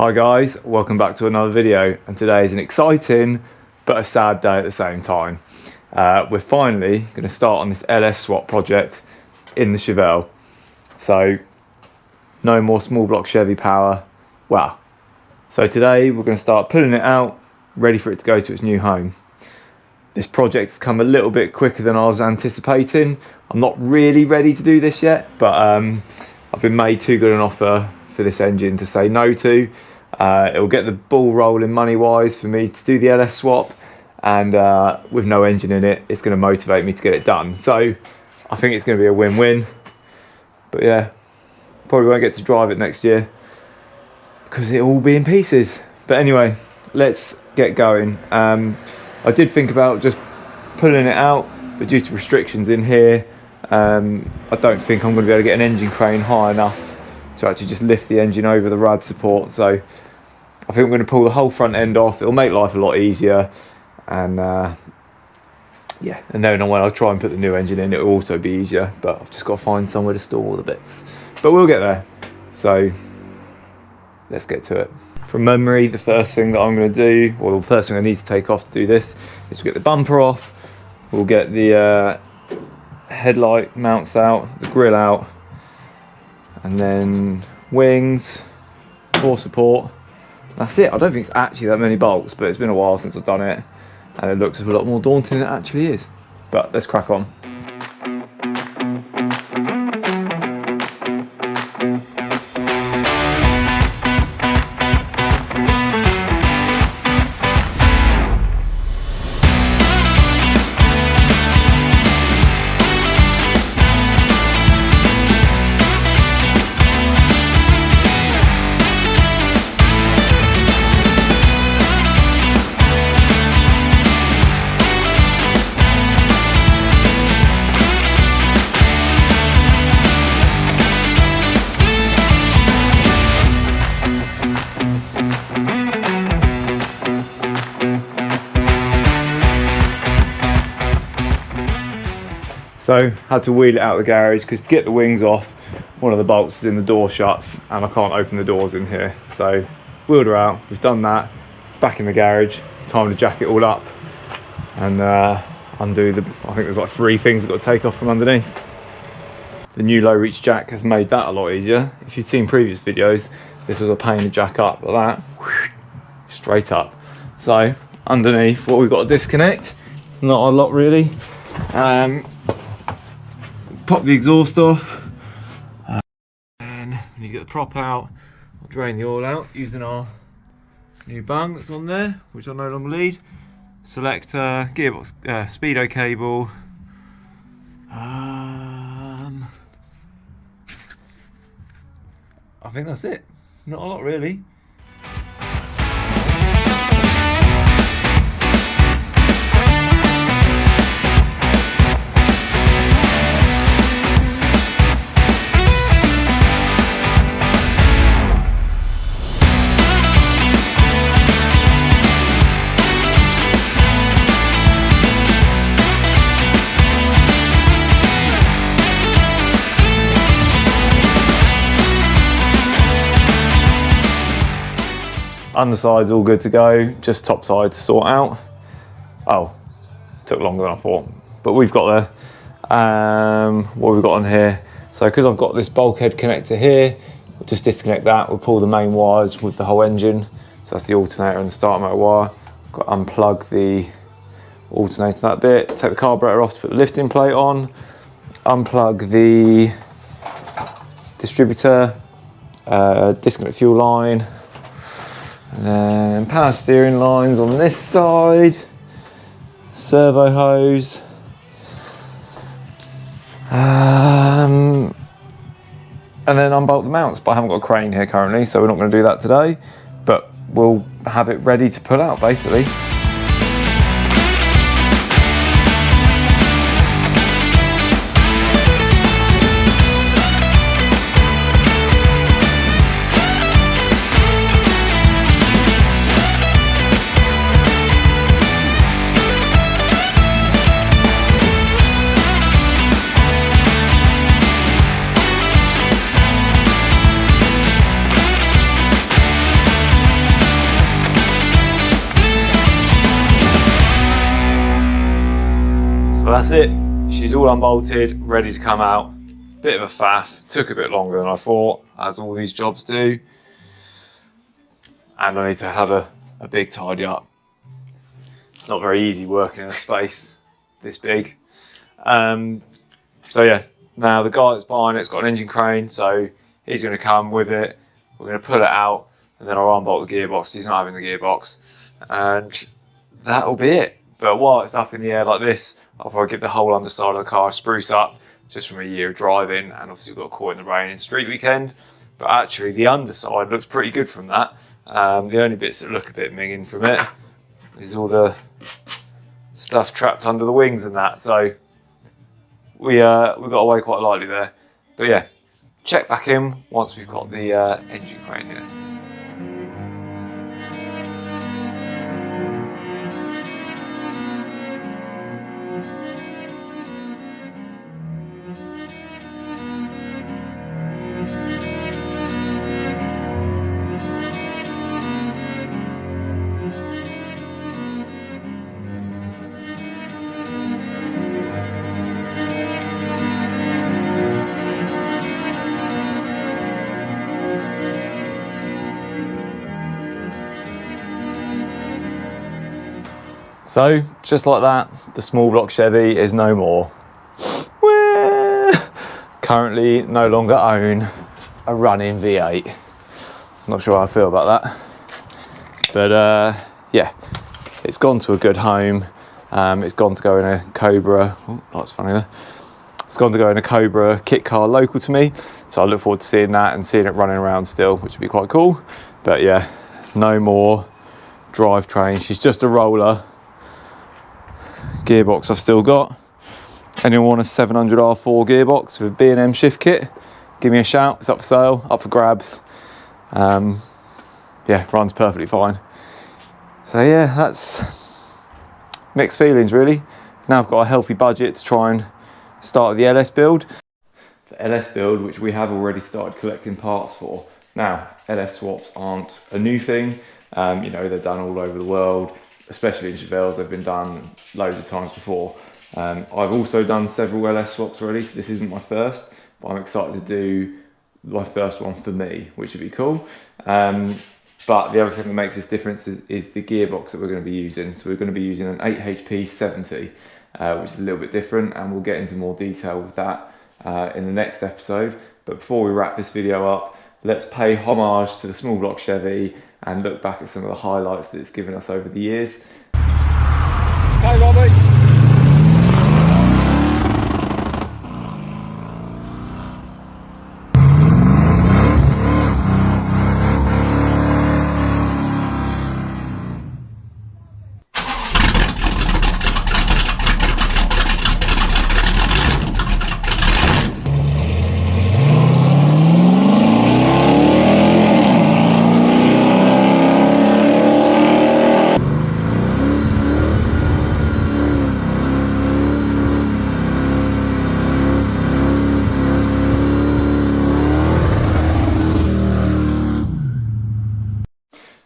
Hi guys, welcome back to another video, and today is an exciting but a sad day at the same time. We're finally going to start on this LS swap project in the Chevelle. So no more small block Chevy power. Wow. So today we're going to start pulling it out, ready for it to go to its new home. This project's come a little bit quicker than I was anticipating. I'm not really ready to do this yet, but I've been made too good an offer for this engine to say no to. It'll get the ball rolling money wise for me to do the LS swap, and with no engine in it, it's going to motivate me to get it done. So I think it's going to be a win-win. But yeah, probably won't get to drive it next year because it'll all be in pieces. But anyway, let's get going. I did think about just pulling it out, but due to restrictions in here, I don't think I'm going to be able to get an engine crane high enough to actually just lift the engine over the rad support. So I think I'm going to pull the whole front end off. It'll make life a lot easier, and yeah, and then when I try and put the new engine in, it'll also be easier, but I've just got to find somewhere to store all the bits, but we'll get there. So let's get to it. From memory, the first thing that I'm going to do, or the first thing I need to take off to do this, is to get the bumper off. We'll get the headlight mounts out, the grille out, and then wings, more support. That's it. I don't think it's actually that many bolts, but it's been a while since I've done it, and it looks a lot more daunting than it actually is. But let's crack on. So had to wheel it out of the garage because to get the wings off, one of the bolts is in the door shuts and I can't open the doors in here. So wheeled her out, we've done that, back in the garage, time to jack it all up and undo the, I think there's like 3 things we've got to take off from underneath. The new low reach jack has made that a lot easier. If you've seen previous videos, this was a pain to jack up like that, straight up. So underneath, what we've got to disconnect, not a lot really. Pop the exhaust off, and when you get the prop out, I'll drain the oil out using our new bung that's on there, which I no longer need. Selector, gearbox, speedo cable. I think that's it. Not a lot really. Underside's all good to go, just topside to sort out. Oh, took longer than I thought, but we've got there. What we've got on here, so because I've got this bulkhead connector here, we'll just disconnect that, we'll pull the main wires with the whole engine, so that's the alternator and the starter motor wire. Got to unplug the alternator, that bit, take the carburetor off to put the lifting plate on, unplug the distributor, disconnect fuel line, and then power steering lines on this side, servo hose, and then unbolt the mounts, but I haven't got a crane here currently, so we're not going to do that today, but we'll have it ready to pull out basically. that's it. She's all unbolted, ready to come out. Bit of a faff, took a bit longer than I thought, as all these jobs do. And I need to have a big tidy up. It's not very easy working in a space this big. So yeah, now the guy that's buying it's got an engine crane, so he's going to come with it. We're going to pull it out, and then I'll unbolt the gearbox. He's not having the gearbox, and that'll be it. But while it's up in the air like this, I'll probably give the whole underside of the car a spruce up, just from a year of driving, and obviously we've got caught in the rain in street weekend. But actually the underside looks pretty good from that. The only bits that look a bit minging from it is all the stuff trapped under the wings and that. So we got away quite lightly there. But yeah, check back in once we've got the engine crane here. So, just like that, the small block Chevy is no more. Currently no longer own a running V8. Not sure how I feel about that. But yeah, it's gone to a good home. It's gone to go in a Cobra. Oh, that's funny there. It's gone to go in a Cobra kit car local to me. So I look forward to seeing that and seeing it running around still, which would be quite cool. But yeah, no more drivetrain. She's just a roller. Gearbox I've still got. Anyone want a 700 R4 gearbox with B&M shift kit? Give me a shout. It's up for sale, up for grabs. Yeah, runs perfectly fine. So yeah, that's mixed feelings really. Now I've got a healthy budget to try and start the LS build. The LS build, which we have already started collecting parts for. Now, LS swaps aren't a new thing. You know, they're done all over the world. Especially in Chevelles, they've been done loads of times before. I've also done several LS swaps already, so this isn't my first, but I'm excited to do my first one for me, which would be cool. But the other thing that makes this difference is the gearbox that we're going to be using. So we're going to be using an 8HP 70, which is a little bit different, and we'll get into more detail with that in the next episode. But before we wrap this video up, let's pay homage to the small block Chevy and look back at some of the highlights that it's given us over the years. Hi Robbie.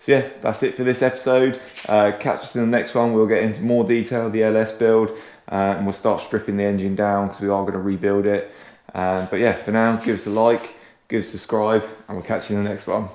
So yeah, that's it for this episode. Catch us in the next one. We'll get into more detail of the LS build and we'll start stripping the engine down because we are going to rebuild it. But yeah, for now, give us a like, give us a subscribe, and we'll catch you in the next one.